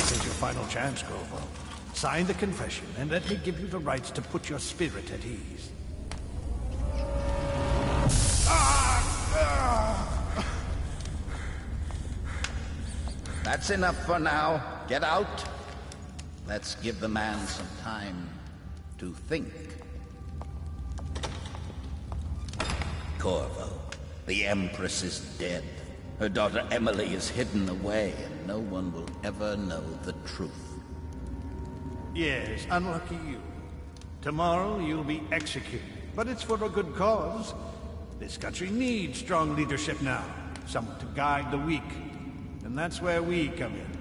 This is your final chance, Corvo. Sign the confession, and let me give you the rights to put your spirit at ease. That's enough for now. Get out. Let's give the man some time to think. Corvo, the Empress is dead. Her daughter Emily is hidden away, and no one will ever know the truth. Yes, unlucky you. Tomorrow you'll be executed, but it's for a good cause. This country needs strong leadership now, someone to guide the weak. And that's where we come in.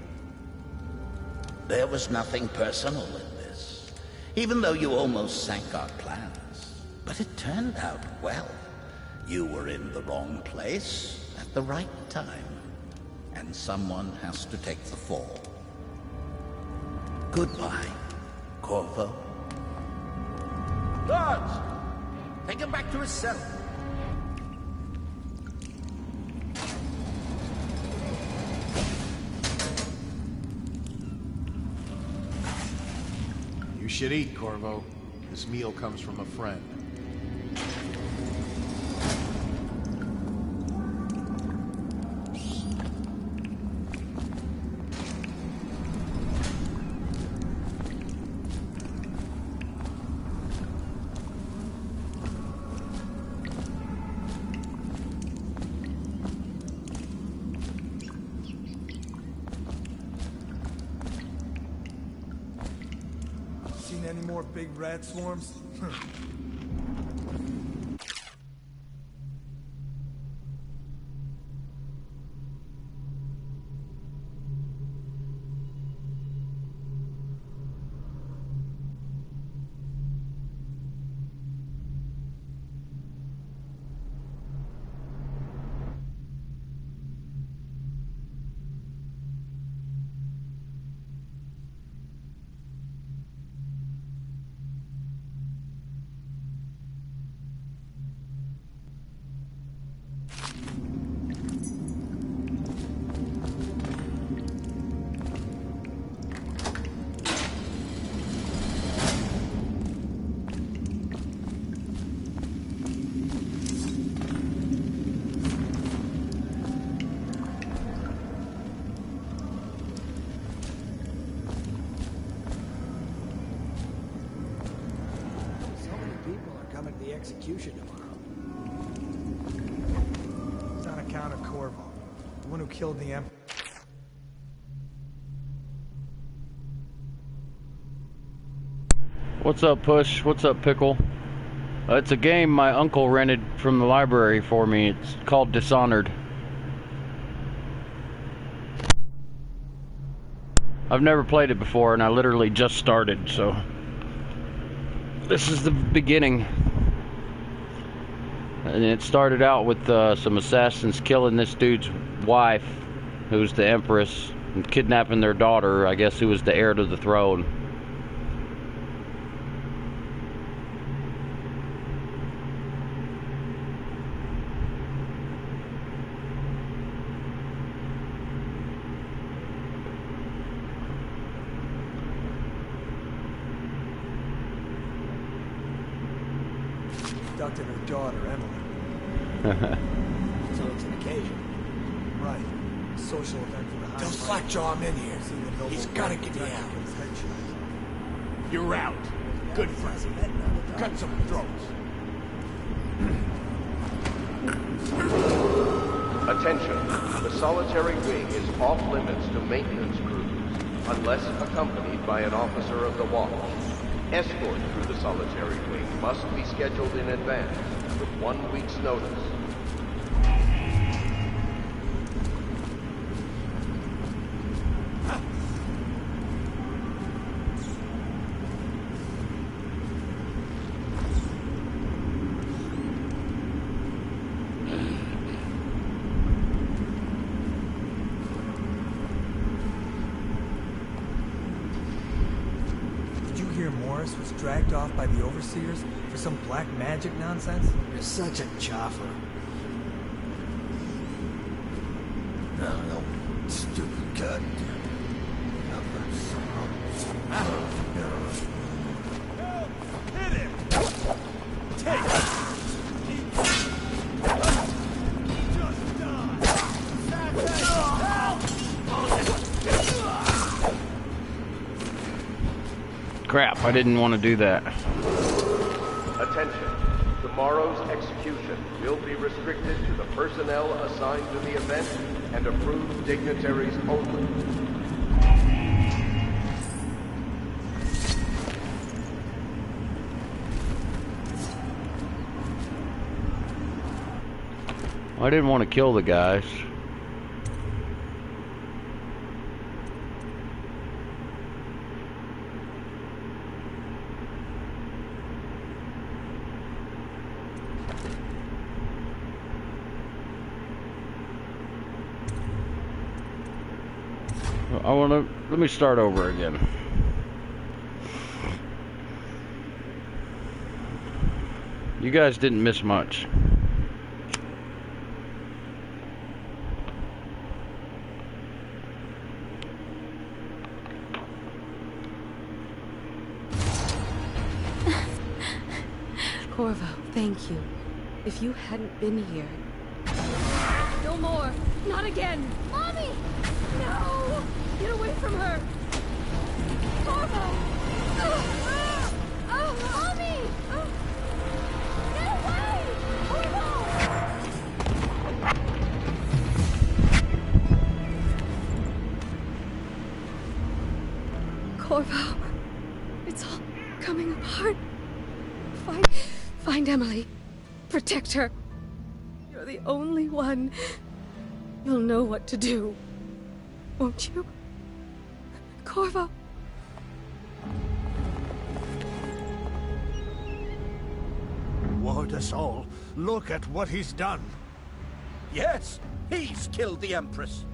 There was nothing personal in this, even though you almost sank our plans. But it turned out well. You were in the wrong place at the right time, and someone has to take the fall. Goodbye, Corvo. Guards! Take him back to his cell. You should eat, Corvo. This meal comes from a friend. Any more big rat swarms? Execution tomorrow. It's on account of Corvo, the one who killed the Emperor. What's up, Push? What's up, Pickle? It's a game my uncle rented from the library for me. It's called Dishonored. I've never played it before, and I literally just started, so this is the beginning. And it started out with some assassins killing this dude's wife, who's the Empress, and kidnapping their daughter, I guess, who was the heir to the throne. Abducted her daughter, Emily. So it's an occasion. Right. A social event for the high. Tell Slackjaw I'm in here. He's gotta get me out. You're out. Good friend. Cut some throats. Attention. The solitary wing is off limits to maintenance crews, unless accompanied by an officer of the watch. Escort through the solitary wing must be scheduled in advance, with 1 week's notice. Was dragged off by the overseers for some black magic nonsense? You're such a chaffer. No, stupid goddamn. Hit him! Take it! Just die! Crap, I didn't want to do that. Attention. Tomorrow's execution will be restricted to the personnel assigned to the event and approved dignitaries only. I didn't want to kill the guys. Let me start over again. You guys didn't miss much. Corvo, thank you. If you hadn't been here... No more! Not again! Mommy! No! Get away from her! Corvo! Mommy! Get away! Corvo! Corvo! It's all coming apart. Find Emily. Protect her. You're the only one. You'll know what to do. Won't you? Corvo. Ward us all. Look at what he's done. Yes, he's killed the Empress.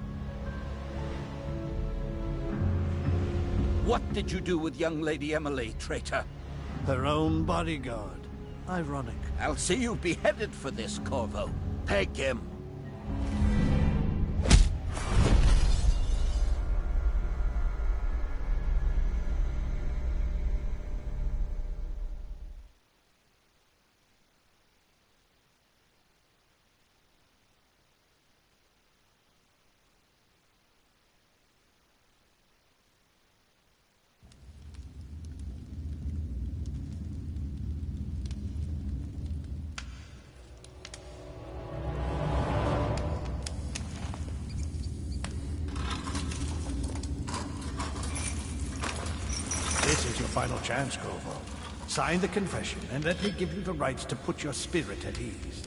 What did you do with young Lady Emily, traitor? Her own bodyguard. Ironic. I'll see you beheaded for this, Corvo. Peg him. This is your final chance, Corvo. Sign the confession, and let me give you the rights to put your spirit at ease.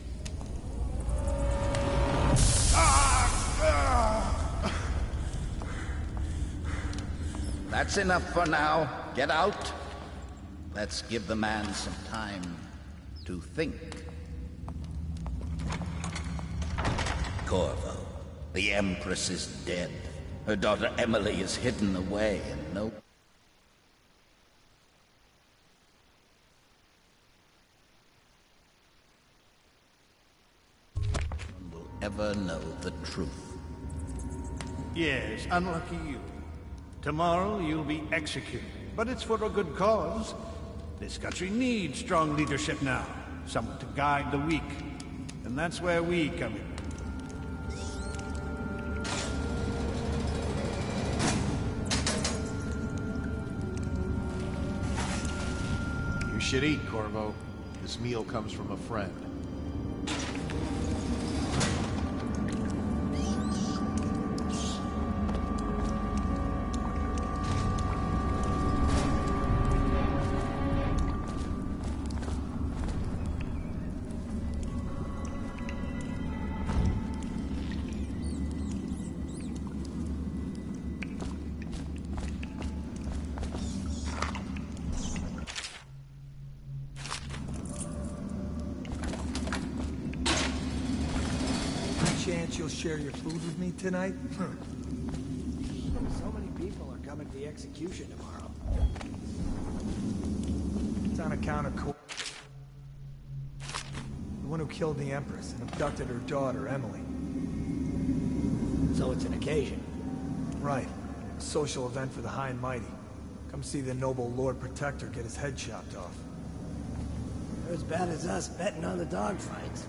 That's enough for now. Get out. Let's give the man some time to think. Corvo, the Empress is dead. Her daughter Emily is hidden away, and no one will ever know the truth. Yes, unlucky you. Tomorrow you'll be executed, but it's for a good cause. This country needs strong leadership now, someone to guide the weak. And that's where we come in. You should eat, Corvo. This meal comes from a friend. Chance you'll share your food with me tonight? So many people are coming to the execution tomorrow. It's on account of the one who killed the Empress and abducted her daughter, Emily. So it's an occasion. Right. A social event for the high and mighty. Come see the noble Lord Protector get his head chopped off. They're as bad as us betting on the dogfights.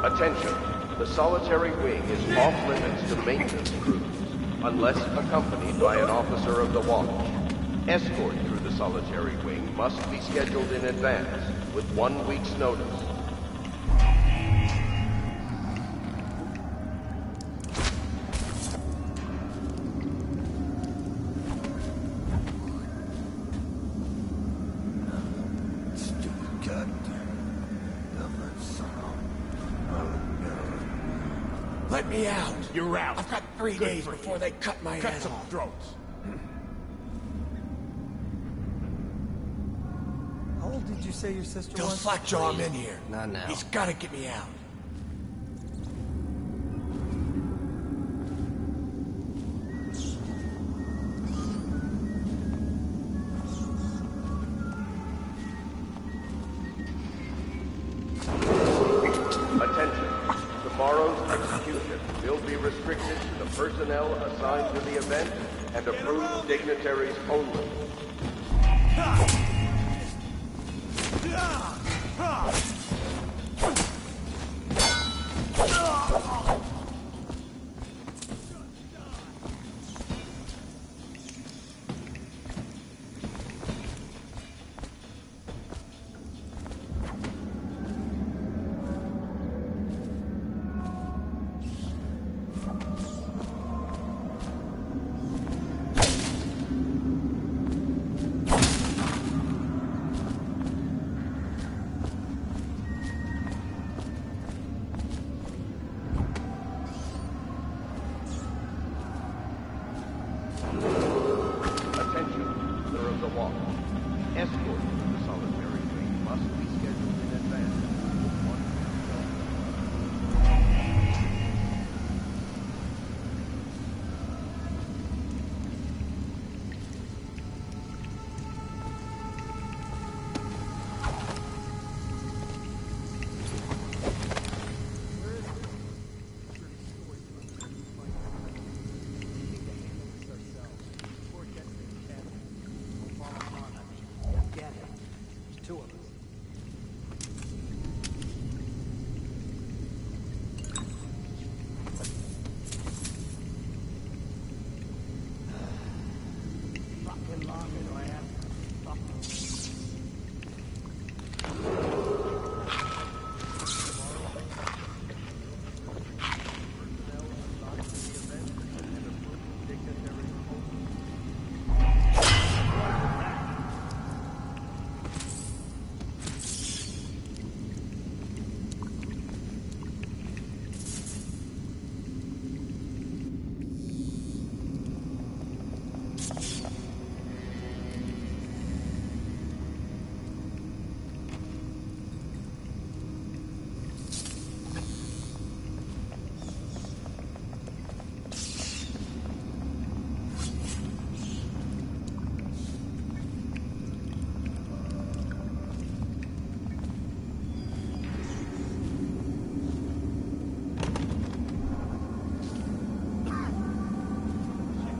Attention. The solitary wing is off limits to maintenance crews, unless accompanied by an officer of the watch. Escort through the solitary wing must be scheduled in advance, with 1 week's notice. Let me out. You're out. I've got 3 days before they cut my Cut head some off. throats. How old did you say your sister Tell was? Slackjaw I'm in here. Not now. He's gotta get me out. Attention. Tomorrow's execution will be restricted to the personnel assigned to the event and approved dignitaries only. Escort to the solitary wing must be scheduled in advance. With 1 week's notice. Two of us. Fucking longer do I have?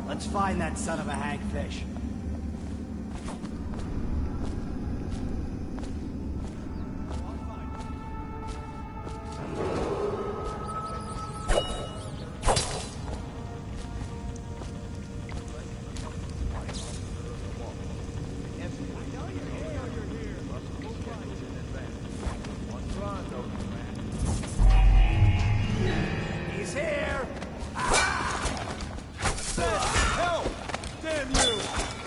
Let's find that son of a hagfish. He's here! Help! Damn you!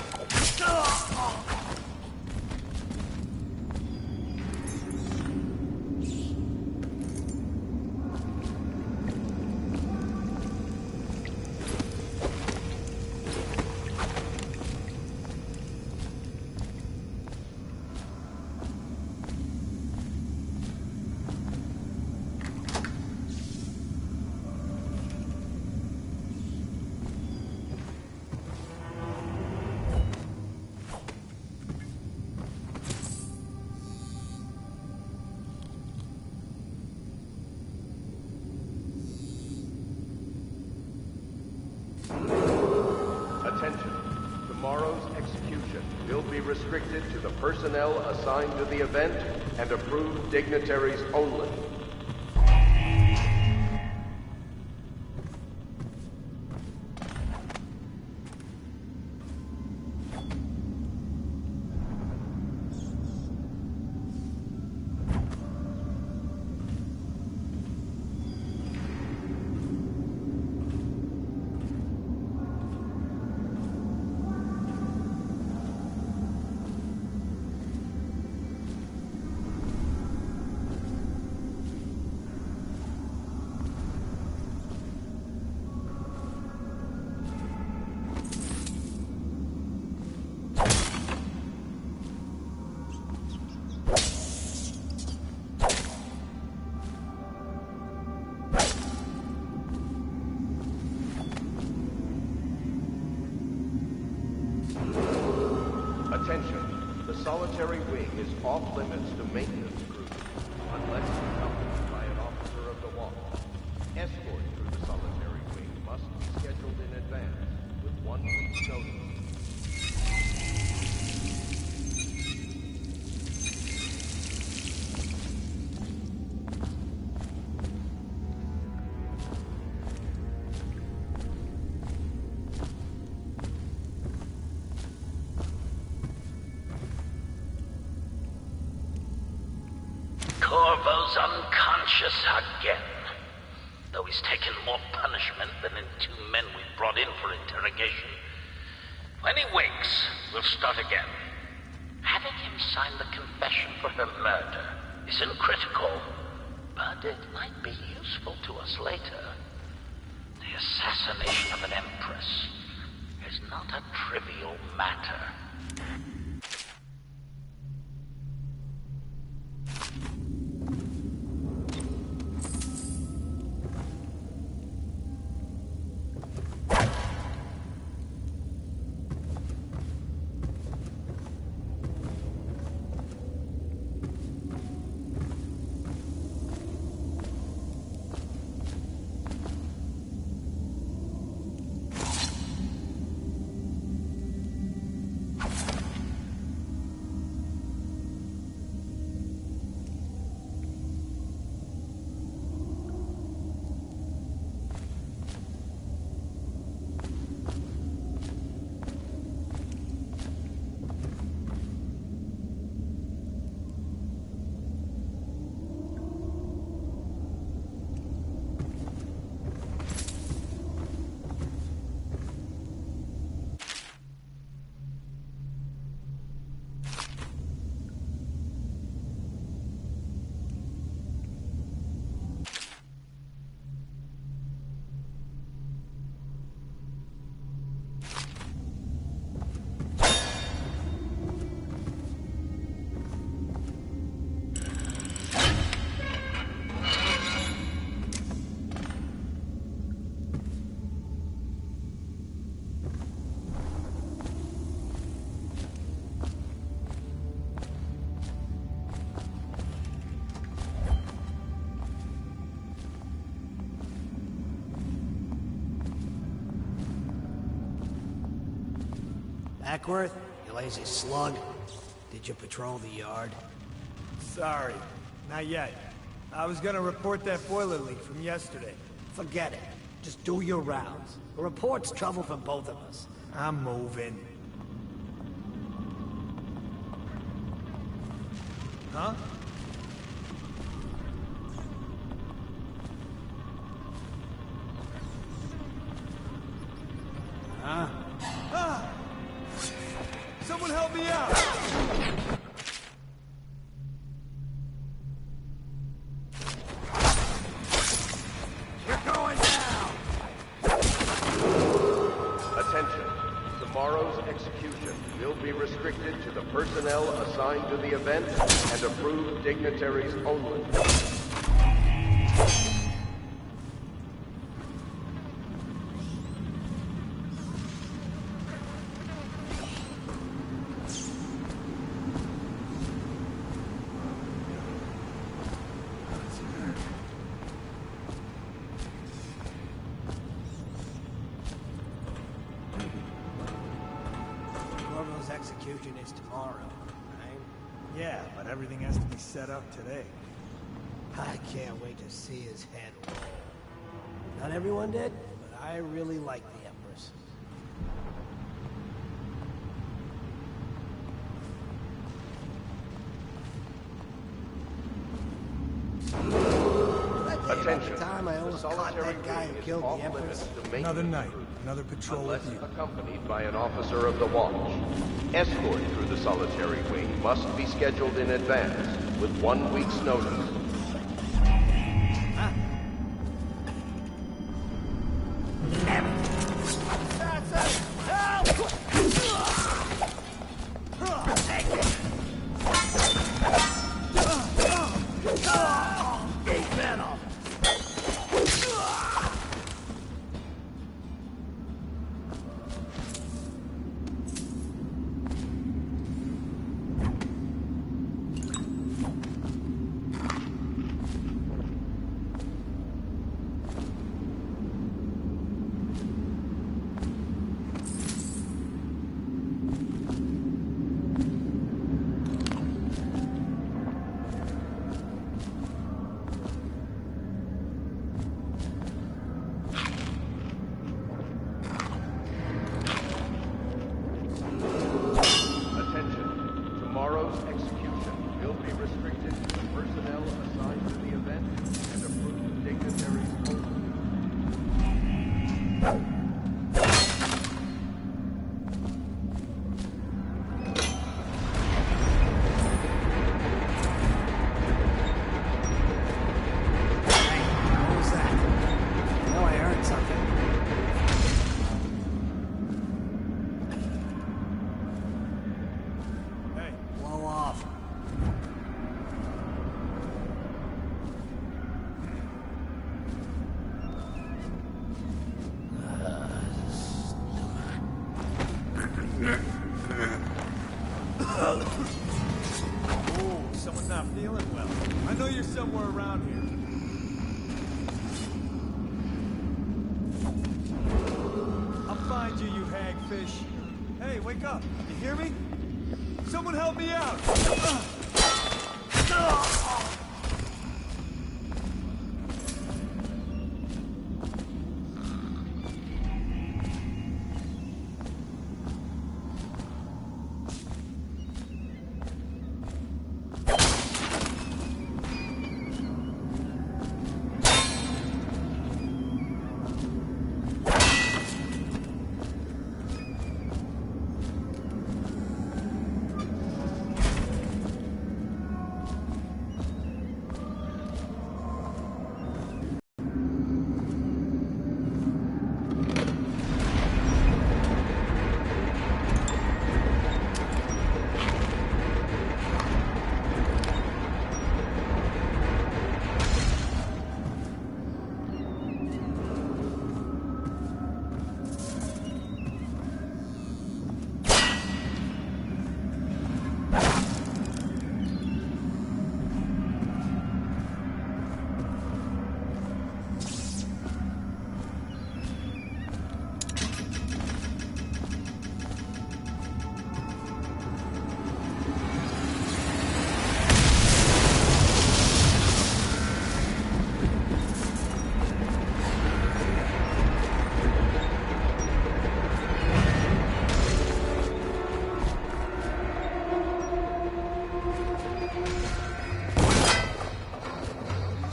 personnel assigned to the event and approved dignitaries only. Attention, the solitary wing is off limits to maintenance crews, unless accompanied by an officer of the watch. Escort through the solitary wing must be scheduled in advance, with 1 week's notice. Corvo's unconscious again, though he's taken more punishment than in 2 men we brought in for interrogation. When he wakes, we'll start again. Having him sign the confession for her murder isn't critical, but it might be useful to us later. The assassination of an empress is not a trivial matter. Ackworth, you lazy slug. Did you patrol the yard? Sorry, not yet. I was gonna report that boiler leak from yesterday. Forget it. Just do your rounds. A report's trouble for both of us. I'm moving. Huh? Huh? Ah! Someone help me out! You're going down! Attention. Tomorrow's execution will be restricted to the personnel assigned to the event and approved dignitaries only. Execution is tomorrow, right? Yeah, but everything has to be set up today. I can't wait to see his head roll. Not everyone did, but I really like the Empress. Attention. The time I almost caught that guy who killed the Empress. Another night, another patrol Unless with you. accompanied by an officer of the watch. Escort through the solitary wing must be scheduled in advance with 1 week's notice. Tomorrow's execution will be restricted to personnel assigned to the event and approved dignitaries only. What was that? I know I heard something. Hey, Blow off. ooh, someone's not feeling well. I know you're somewhere around here. I'll find you, you hagfish. Hey, wake up. You hear me? Someone help me out!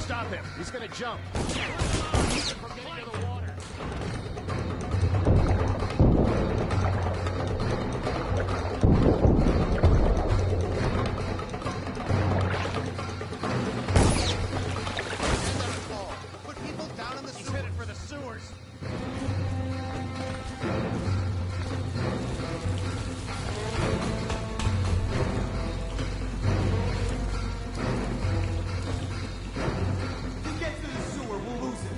Stop him! He's gonna jump! Put people down in the sewer. Headed for the sewers! If he gets to the sewer, we'll lose him.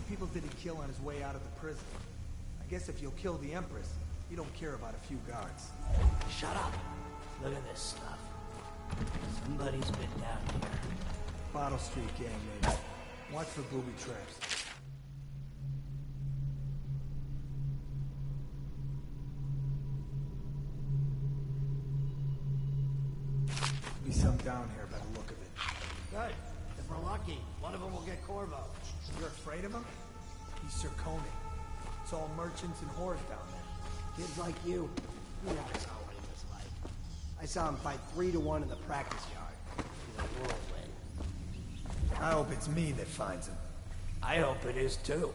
people did he kill on his way out of the prison? I guess if you'll kill the Empress, you don't care about a few guards. Shut up. Look at this stuff. Somebody's been down here. Bottle Street gang, maybe. Watch for booby traps. Be some down here by the look of it. Good. If we're lucky, one of them will get Corvo. You're afraid of him? He's Circone. It's all merchants and whores down there. Kids like you never saw what he was like. I saw him fight 3-1 in the practice yard. He's a whirlwind. I hope it's me that finds him. I hope it is too.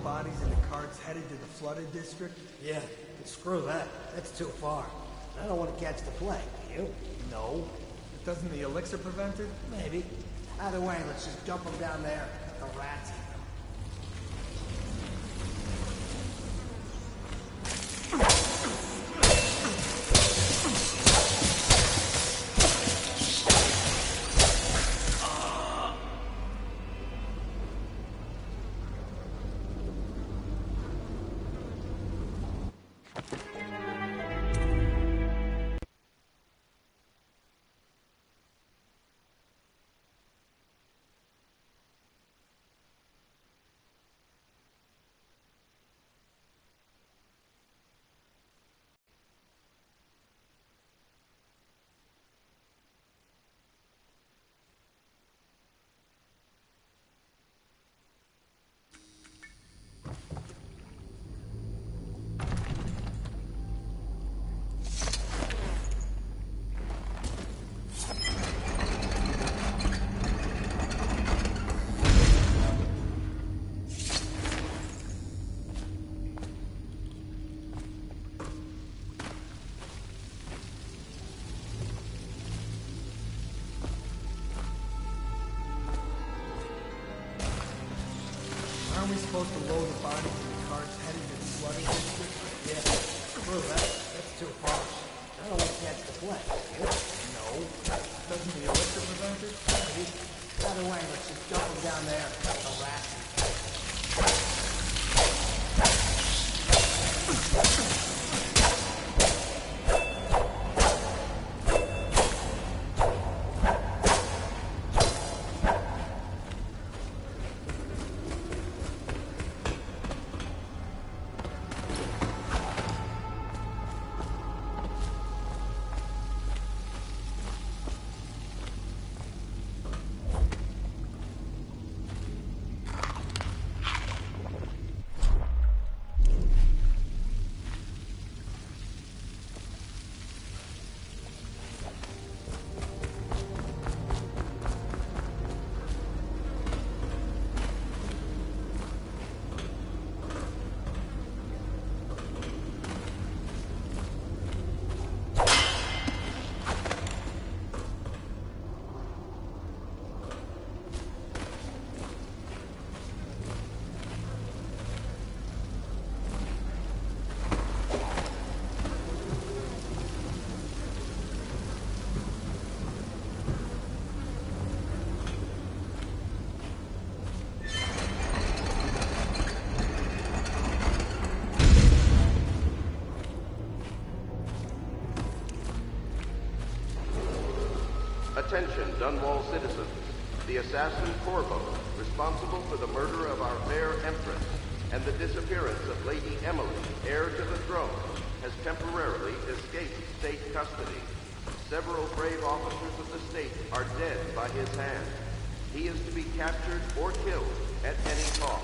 bodies in the carts headed to the flooded district? Yeah, but screw that. That's too far. I don't want to catch the plague, do you? No. Doesn't the elixir prevent it? Maybe. Either way, let's just dump them down there. Let the rats eat them. Aren't we supposed to load the bodies in the carts heading to the flooding district? Yeah. Screw that. That's too harsh. I don't want to catch the flesh. No. Doesn't the elixir prevent it? Either way, let's just dump them down there. Let the rats eat them. Attention, Dunwall citizens. The assassin Corvo, responsible for the murder of our fair Empress and the disappearance of Lady Emily, heir to the throne, has temporarily escaped state custody. Several brave officers of the state are dead by his hand. He is to be captured or killed at any cost.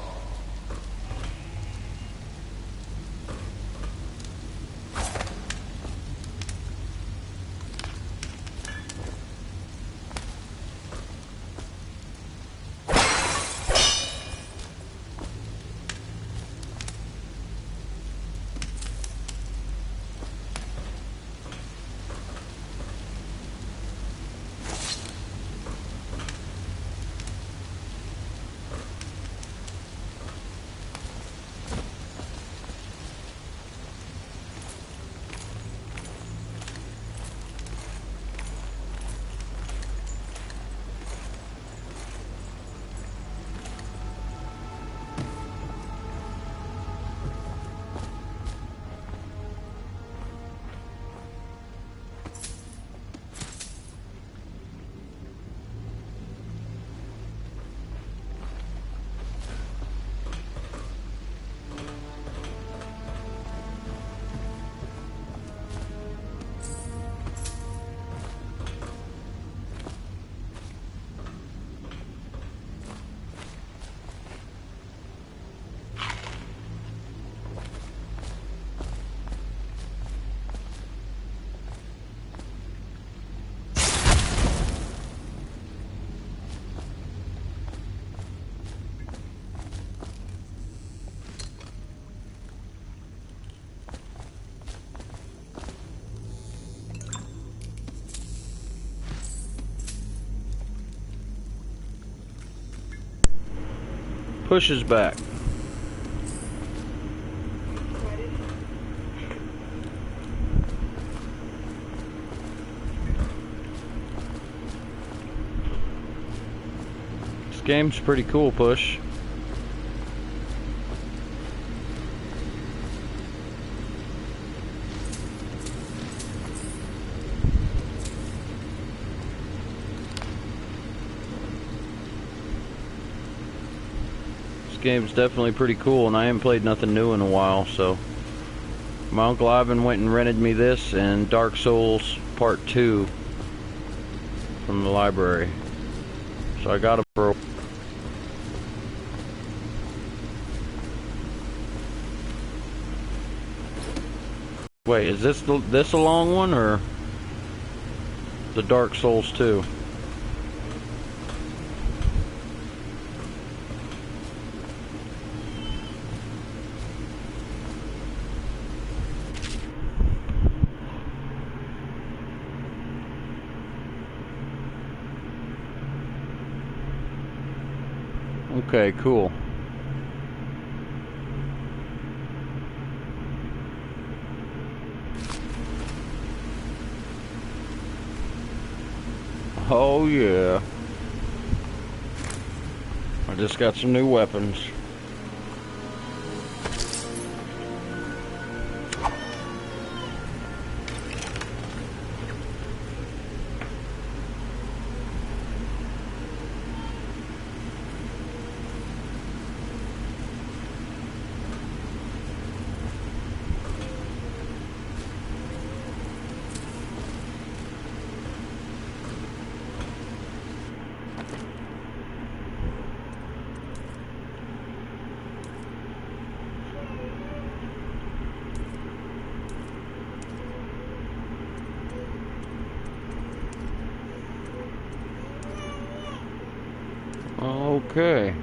Pushes back. This game's pretty cool, Push. Game's definitely pretty cool, and I haven't played nothing new in a while, so my Uncle Ivan went and rented me this and Dark Souls Part 2 from the library, so I got them for wait, is this a long one, or the Dark Souls 2? Okay, cool. Oh yeah. I just got some new weapons. Okay.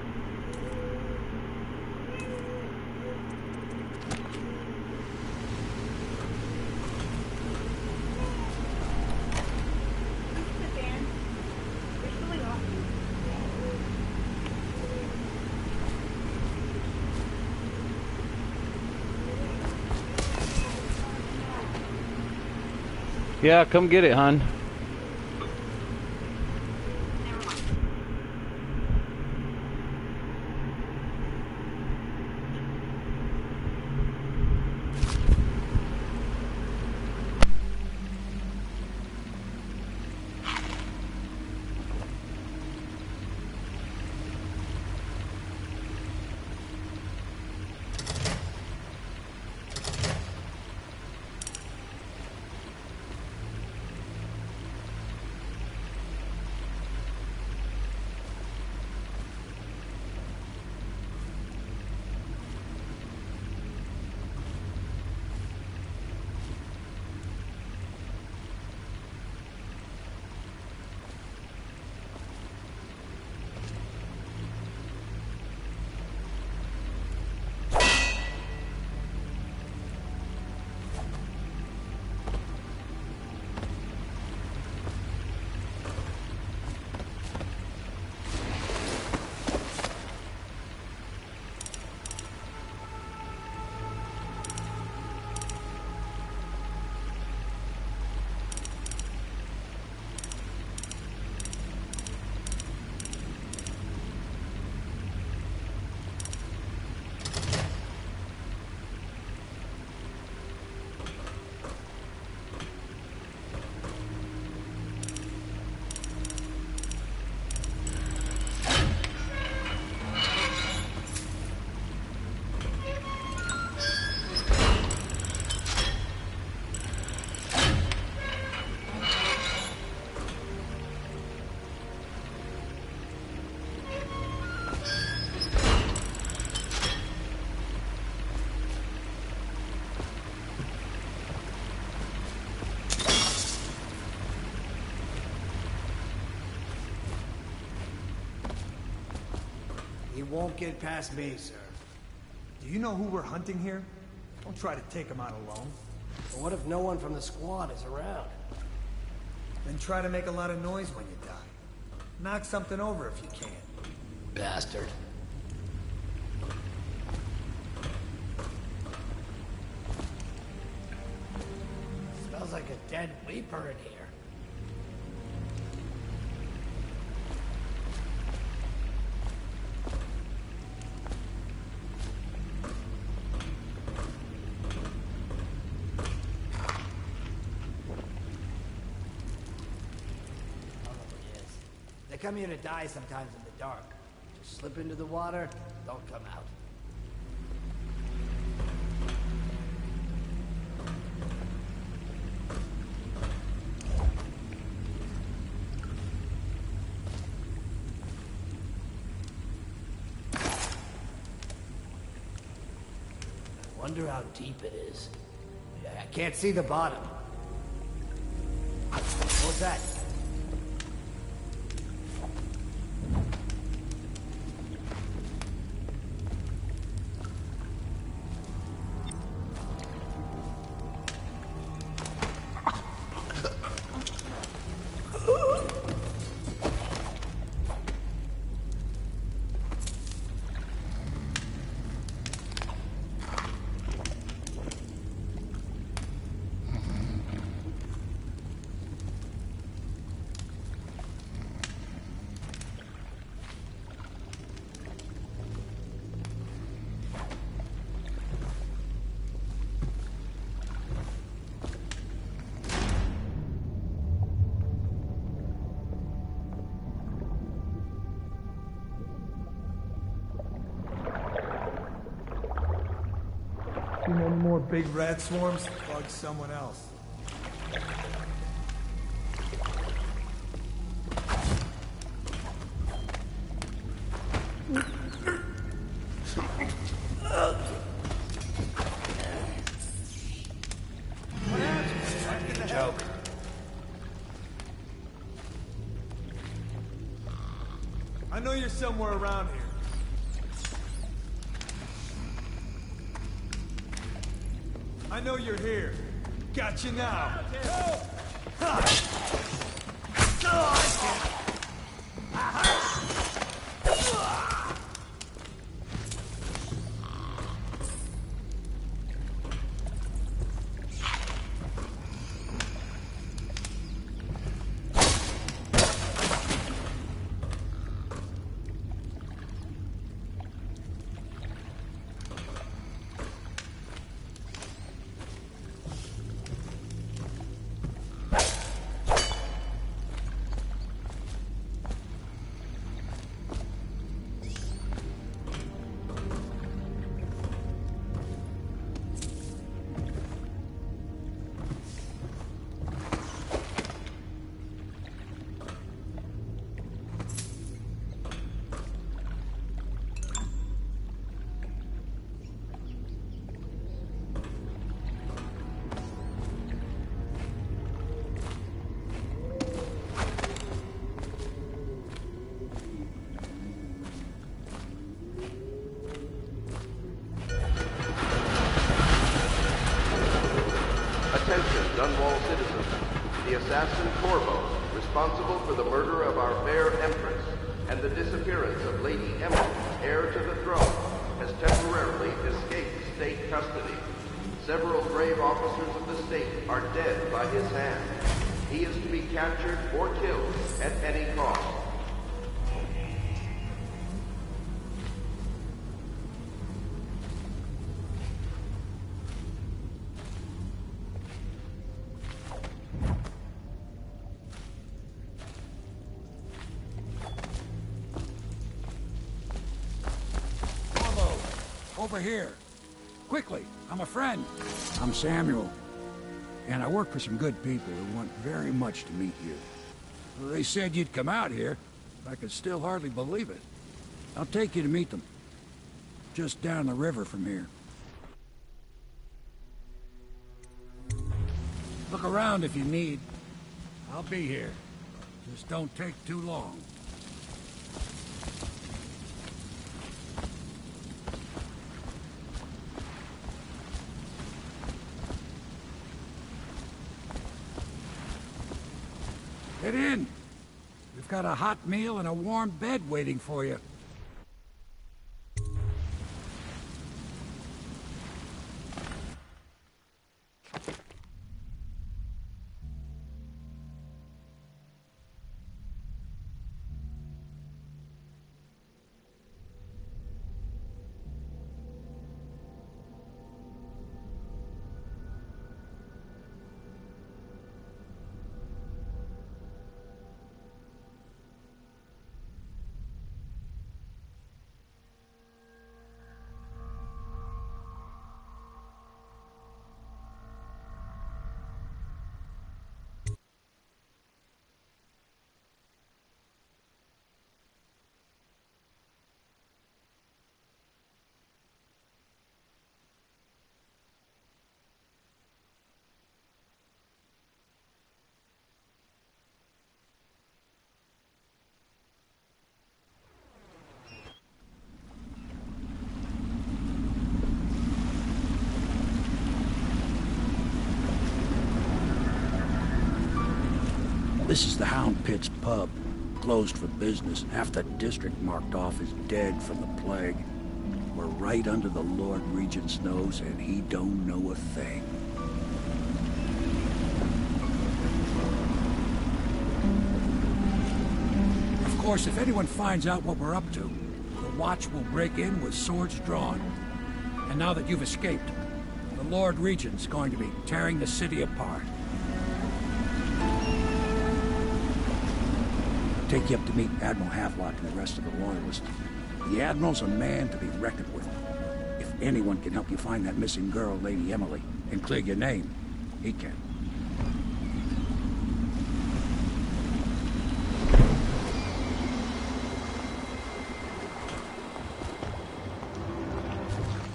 Yeah, come get it, hon. He won't get past me, sir. Do you know who we're hunting here? Don't try to take him out alone. But what if no one from the squad is around? Then try to make a lot of noise when you die. Knock something over if you can. Bastard. dead Weeper in here. They come here to die sometimes in the dark. Just slip into the water, don't come out. Wonder how deep it is. I can't see the bottom. What's that? Seen any more big rat swarms? Bug someone else. Joke. I know you're somewhere around here. I know you're here. Got you now. Dunwall citizens, the assassin Corvo, responsible for the murder of our fair Empress and the disappearance of Lady Emily, heir to the throne, has temporarily escaped state custody. Several brave officers of the state are dead by his hand. He is to be captured or killed at any cost. Over here. Quickly, I'm a friend. I'm Samuel. And I work for some good people who want very much to meet you. They said you'd come out here. I could still hardly believe it. I'll take you to meet them. Just down the river from here. Look around if you need. I'll be here. Just don't take too long. Get in. We've got a hot meal and a warm bed waiting for you. This is the Hound Pit's pub. Closed for business. Half the district marked off as dead from the plague. We're right under the Lord Regent's nose, and he don't know a thing. Of course, if anyone finds out what we're up to, the Watch will break in with swords drawn. And now that you've escaped, the Lord Regent's going to be tearing the city apart. I'll take you up to meet Admiral Havelock and the rest of the Loyalists. The Admiral's a man to be reckoned with. If anyone can help you find that missing girl, Lady Emily, and clear your name, he can.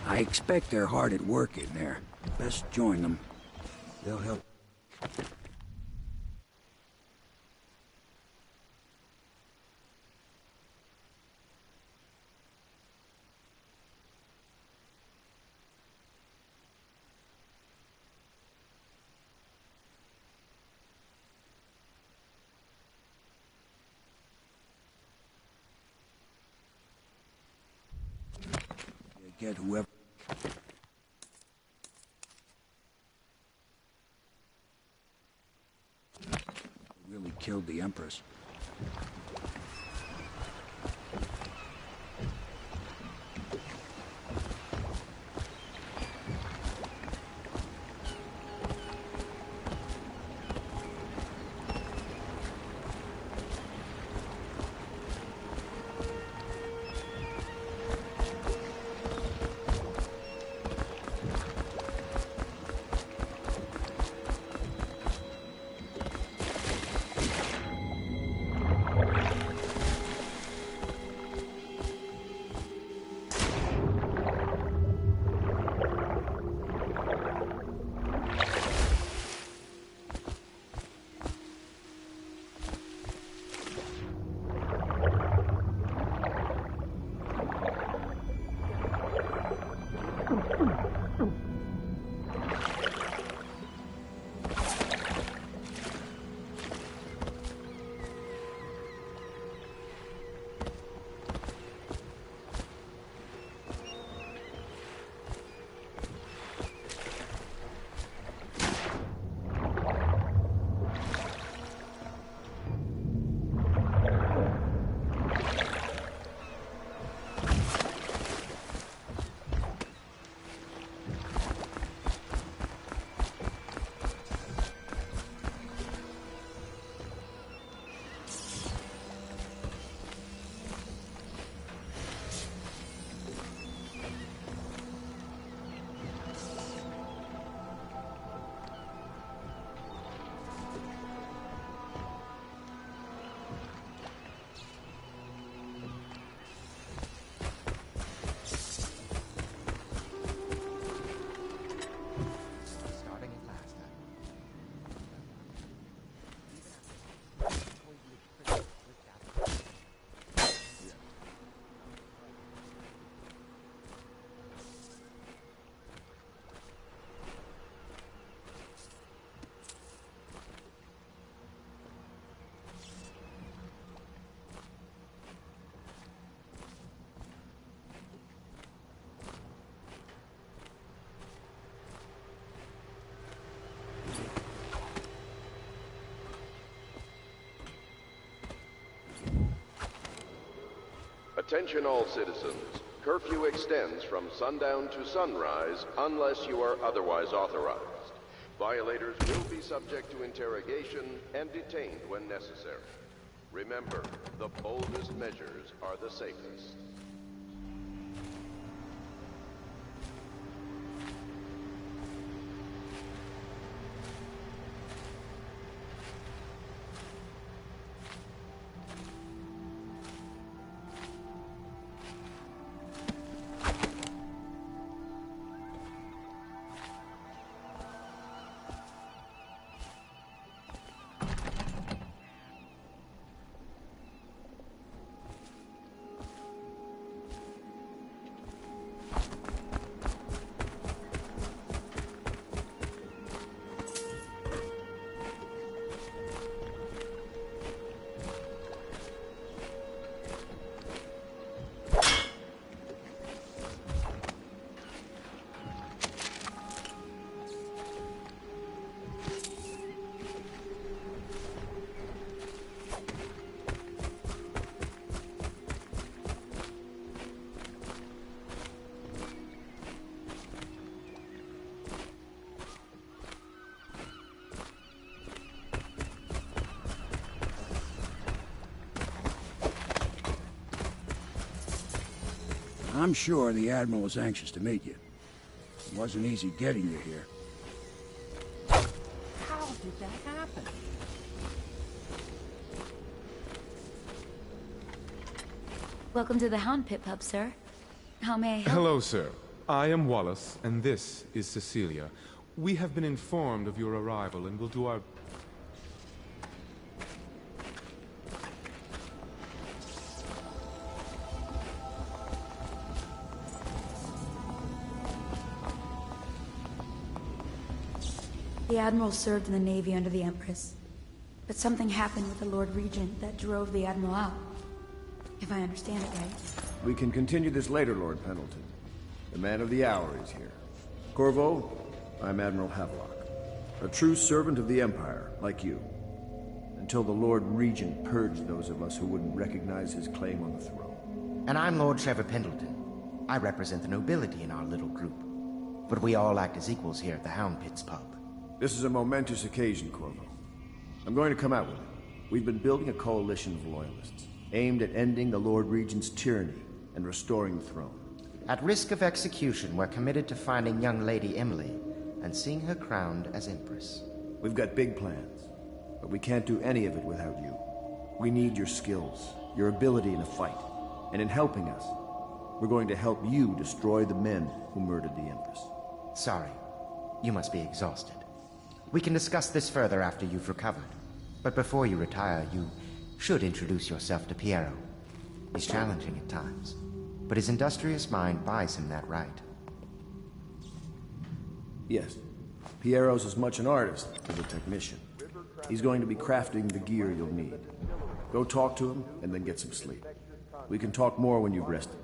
I expect they're hard at work in there. Best join them. They'll help. Get whoever. Really killed the Empress. Attention all citizens. Curfew extends from sundown to sunrise unless you are otherwise authorized. Violators will be subject to interrogation and detained when necessary. Remember, the boldest measures are the safest. I'm sure the Admiral was anxious to meet you. It wasn't easy getting you here. How did that happen? Welcome to the Hound Pit Pub, sir. How may I help? Hello, sir. I am Wallace, and this is Cecilia. We have been informed of your arrival and will do our... The Admiral served in the Navy under the Empress. But something happened with the Lord Regent that drove the Admiral out. If I understand it right. We can continue this later, Lord Pendleton. The man of the hour is here. Corvo, I'm Admiral Havelock. A true servant of the Empire, like you. Until the Lord Regent purged those of us who wouldn't recognize his claim on the throne. And I'm Lord Trevor Pendleton. I represent the nobility in our little group. But we all act as equals here at the Hound Pit's pub. This is a momentous occasion, Corvo. I'm going to come out with it. We've been building a coalition of loyalists, aimed at ending the Lord Regent's tyranny and restoring the throne. At risk of execution, we're committed to finding young Lady Emily and seeing her crowned as Empress. We've got big plans, but we can't do any of it without you. We need your skills, your ability in a fight, and in helping us, we're going to help you destroy the men who murdered the Empress. Sorry, you must be exhausted. We can discuss this further after you've recovered. But before you retire, you should introduce yourself to Piero. He's challenging at times, but his industrious mind buys him that right. Yes. Piero's as much an artist as a technician. He's going to be crafting the gear you'll need. Go talk to him, and then get some sleep. We can talk more when you've rested.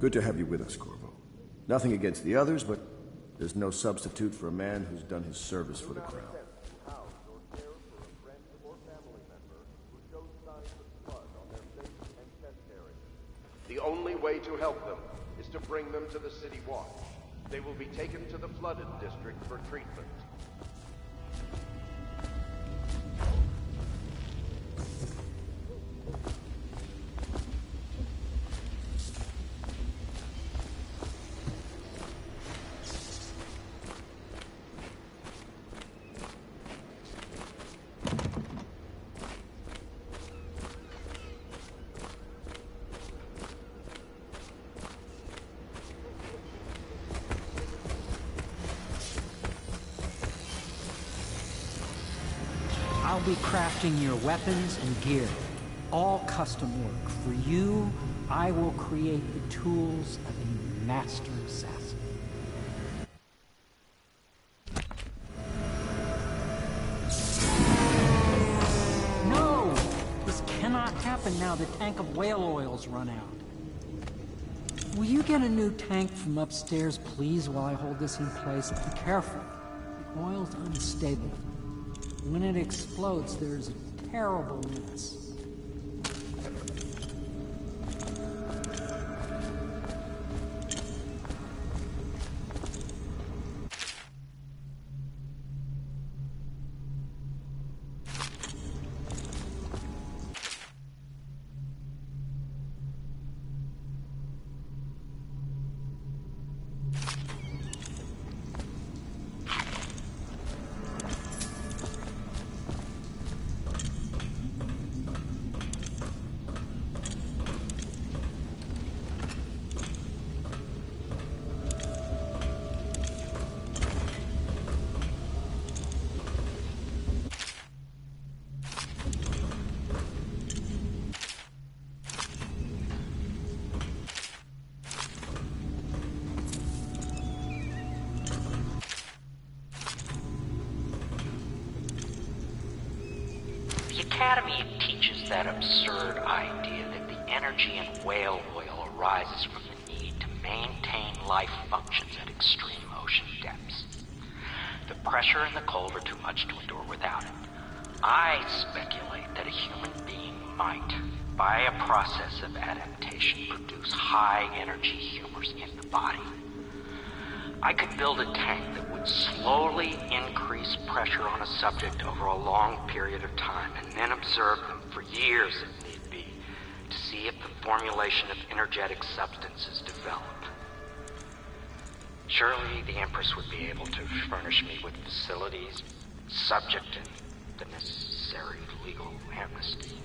Good to have you with us, Corvo. Nothing against the others, but there's no substitute for a man who's done his service for the crown. The only way to help them is to bring them to the City Watch. They will be taken to the flooded district for treatment. I'll be crafting your weapons and gear. All custom work. For you, I will create the tools of a master assassin. No! This cannot happen now the tank of whale oil's run out. Will you get a new tank from upstairs, please, while I hold this in place? Be careful. The oil's unstable. When it explodes, there's a terrible mess. Academy teaches that absurd idea that the energy in whale oil arises from the need to maintain life functions at extreme ocean depths. The pressure and the cold are too much to endure without it. I speculate that a human being might, by a process of adaptation, produce high-energy humors in the body. I could build a tank that would slowly increase pressure on a subject over a long period of time, and then observe them for years if need be, to see if the formulation of energetic substances developed. Surely the Empress would be able to furnish me with facilities, subject to the necessary legal amnesty.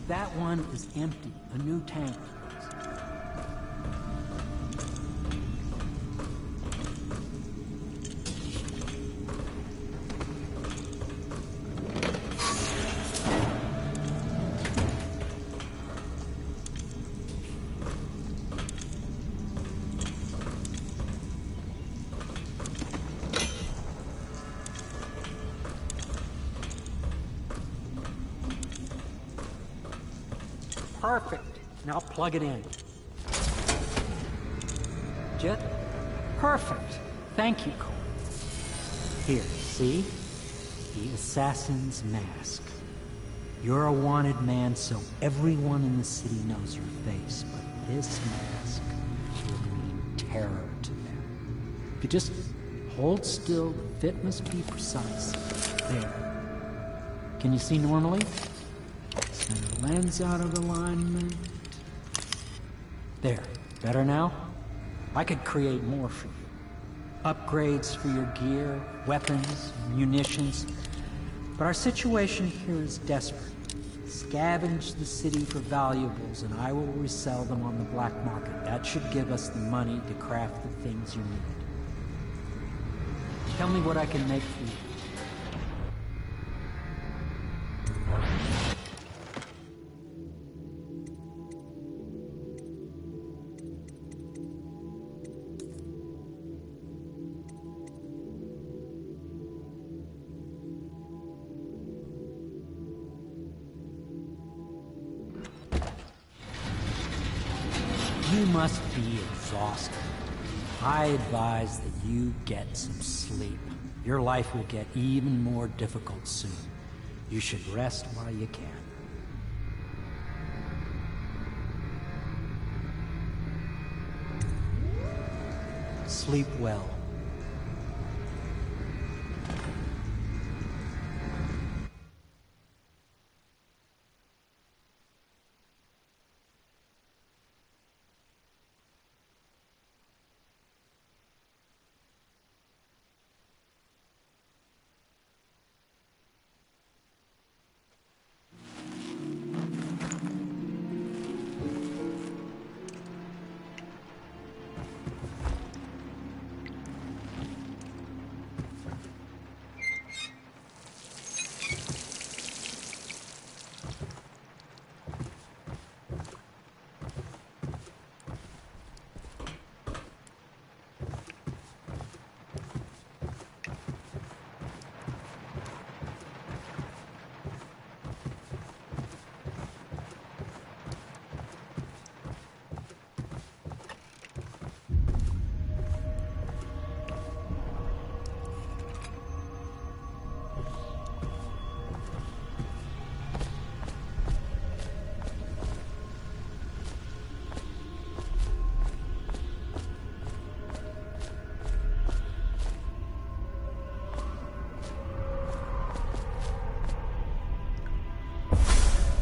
That one is empty. A new tank. Perfect. Now plug it in. Jet? Perfect. Thank you, Cole. Here, see? The assassin's mask. You're a wanted man, so everyone in the city knows your face, but this mask will mean terror to them. If you just hold still, the fit must be precise. There. Can you see normally? Center lens out of alignment. There. Better now? I could create more for you. Upgrades for your gear, weapons, munitions. But our situation here is desperate. Scavenge the city for valuables and I will resell them on the black market. That should give us the money to craft the things you need. Tell me what I can make for you. You must be exhausted. I advise that you get some sleep. Your life will get even more difficult soon. You should rest while you can. Sleep well.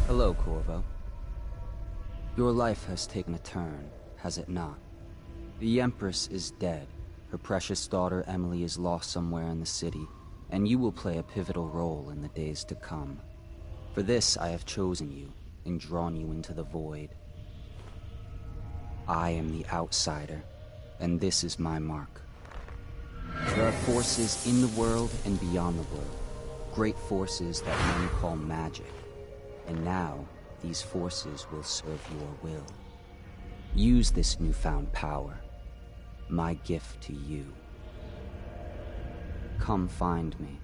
Hello, Corvo. Your life has taken a turn, has it not? The Empress is dead. Her precious daughter Emily is lost somewhere in the city, and you will play a pivotal role in the days to come. For this I have chosen you and drawn you into the void. I am the outsider, and this is my mark. There are forces in the world and beyond the world, great forces that men call magic. And now, these forces will serve your will. Use this newfound power, my gift to you. Come find me.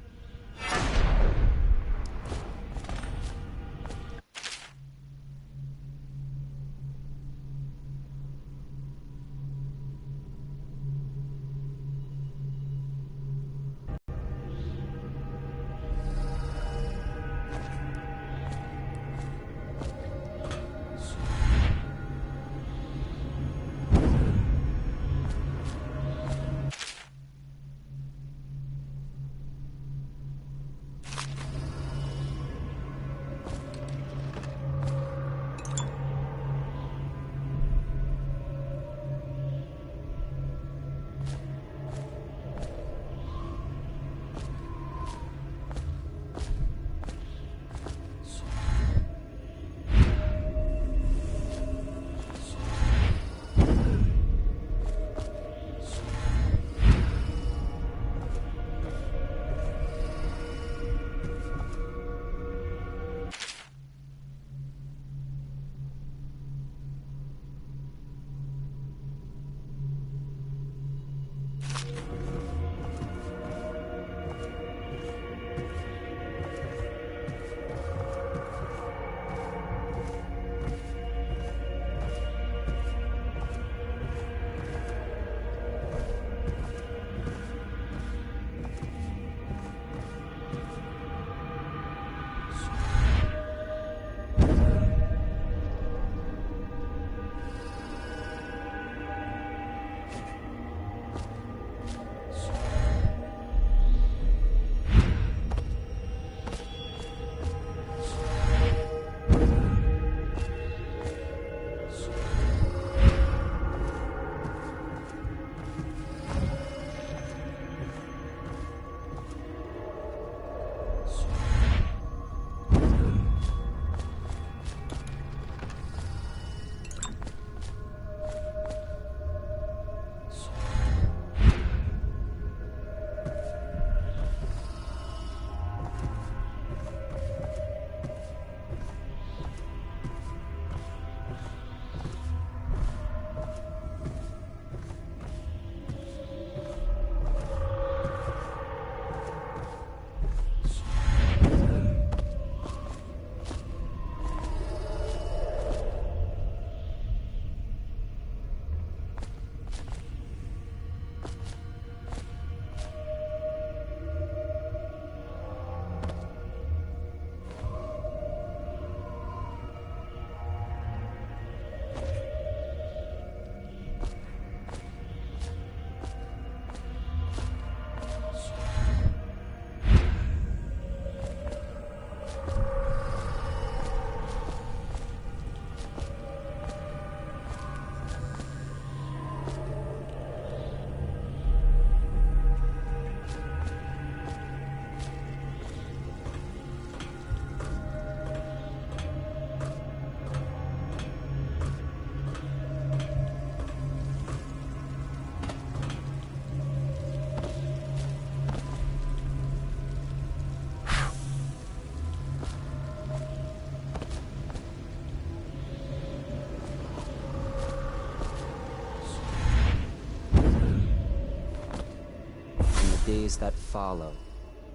Days that follow,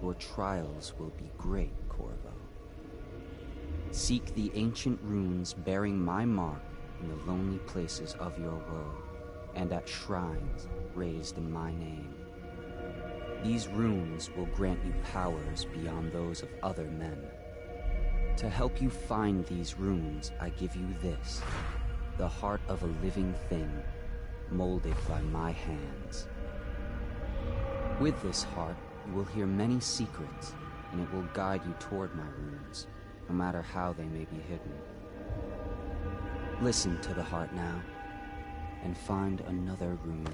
your trials will be great, Corvo. Seek the ancient runes bearing my mark in the lonely places of your world, and at shrines raised in my name. These runes will grant you powers beyond those of other men. To help you find these runes, I give you this, the heart of a living thing, molded by my hands. With this heart, you will hear many secrets, and it will guide you toward my runes, no matter how they may be hidden. Listen to the heart now, and find another rune.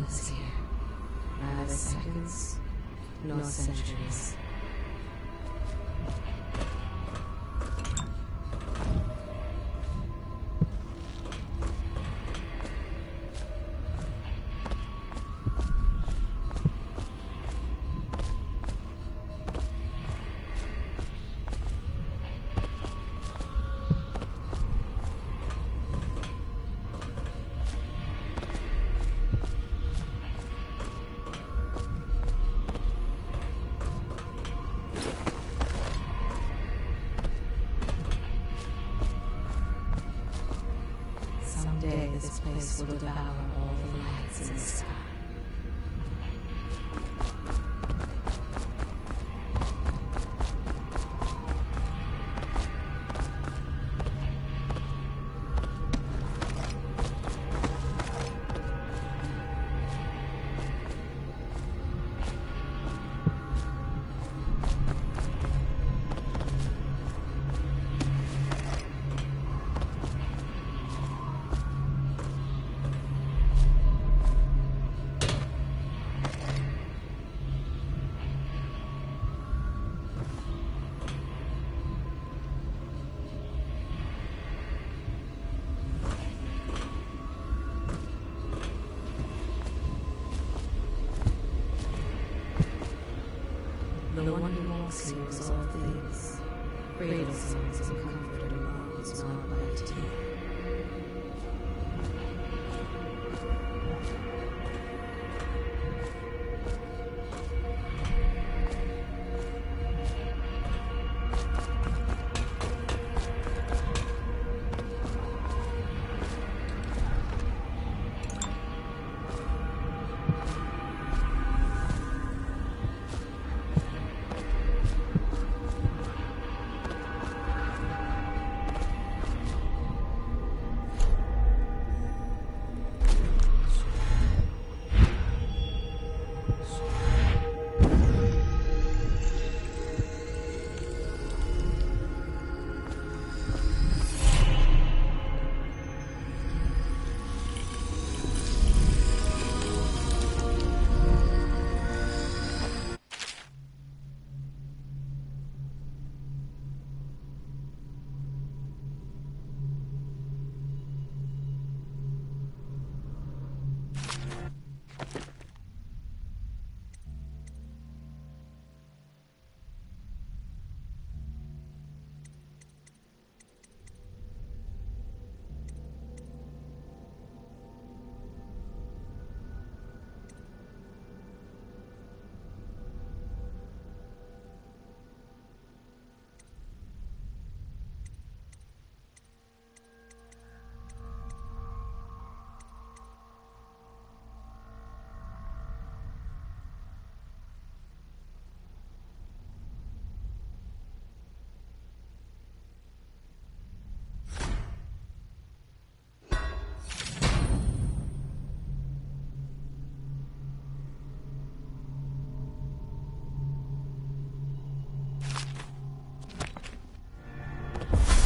is here. Neither seconds, nor centuries. Someday this place will devour all the lights in the sky. The one who walks here is all things. Cradle songs and comfort and moans not by a tear.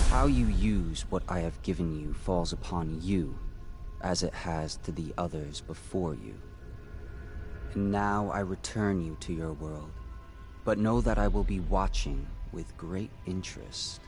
How you use what I have given you falls upon you, as it has to the others before you. And now I return you to your world, but know that I will be watching with great interest.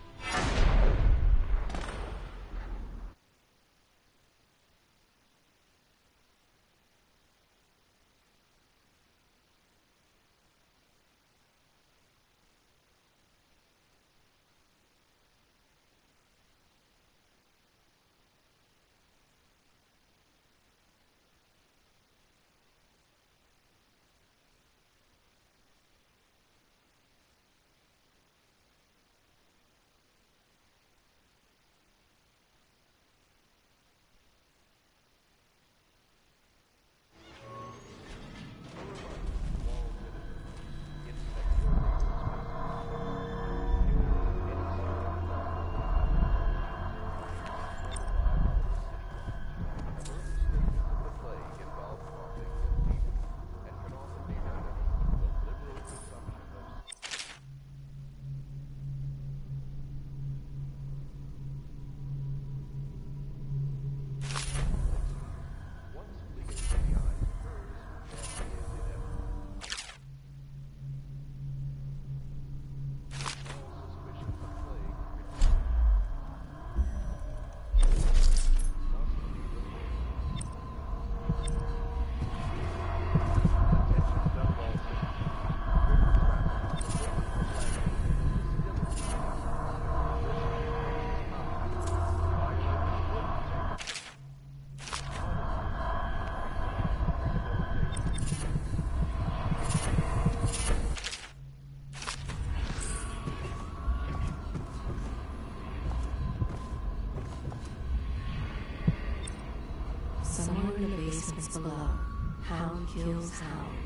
Hound kills hound,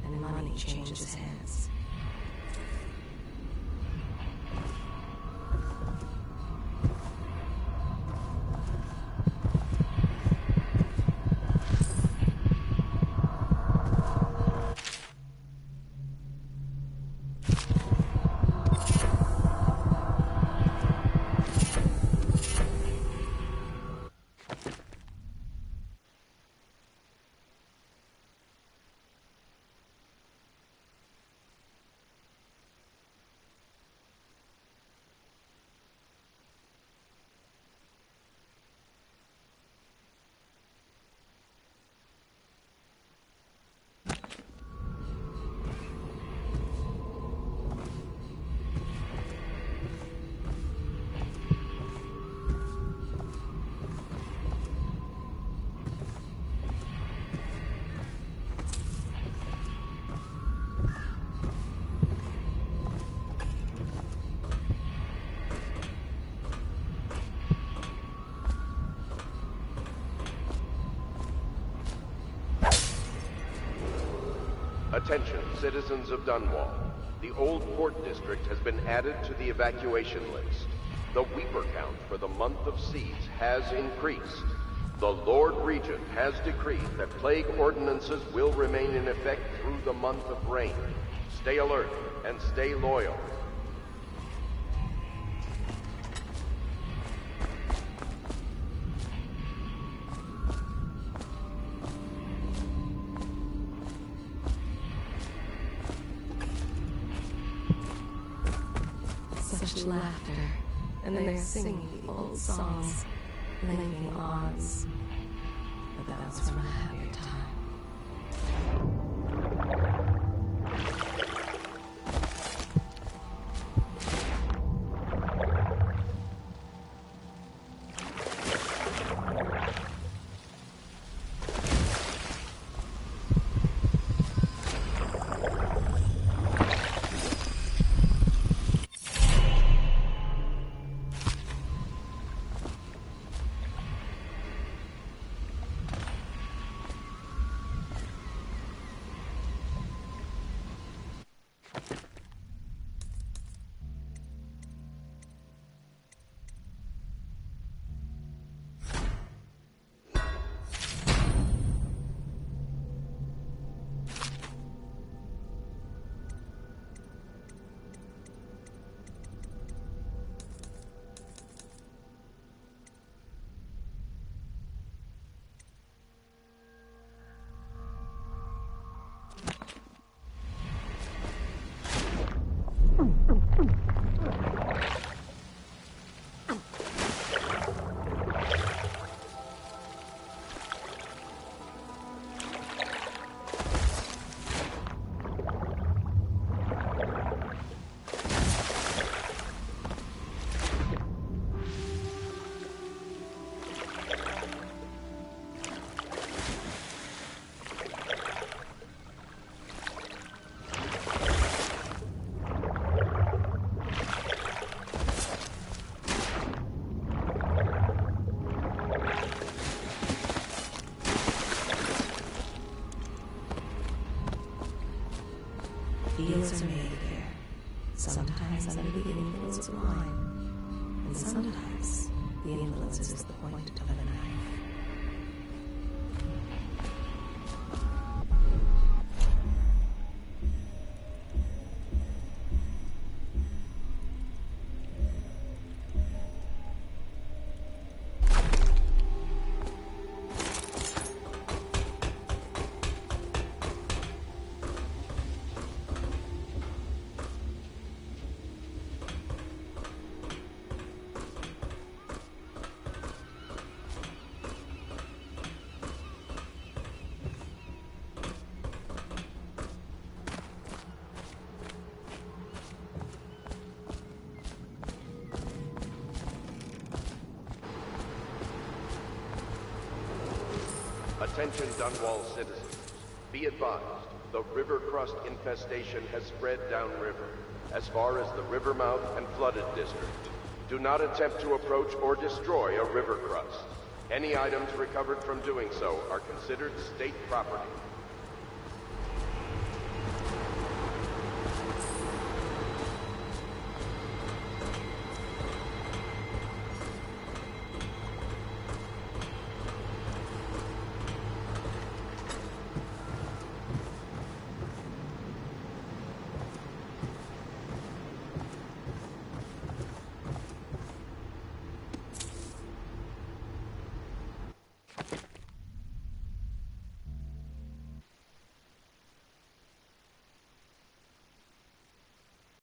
and money changes hands. Attention, citizens of Dunwall. The Old Port District has been added to the evacuation list. The Weeper count for the month of siege has increased. The Lord Regent has decreed that plague ordinances will remain in effect through the month of rain. Stay alert and stay loyal. Such laughter, and they're singing the old songs, linking arms. But that was from a happier time. Deals are made here, sometimes under the influence of wine, and sometimes the influence is the point of a knife. Attention Dunwall citizens. Be advised, the river crust infestation has spread downriver, as far as the river mouth and flooded district. Do not attempt to approach or destroy a river crust. Any items recovered from doing so are considered state property.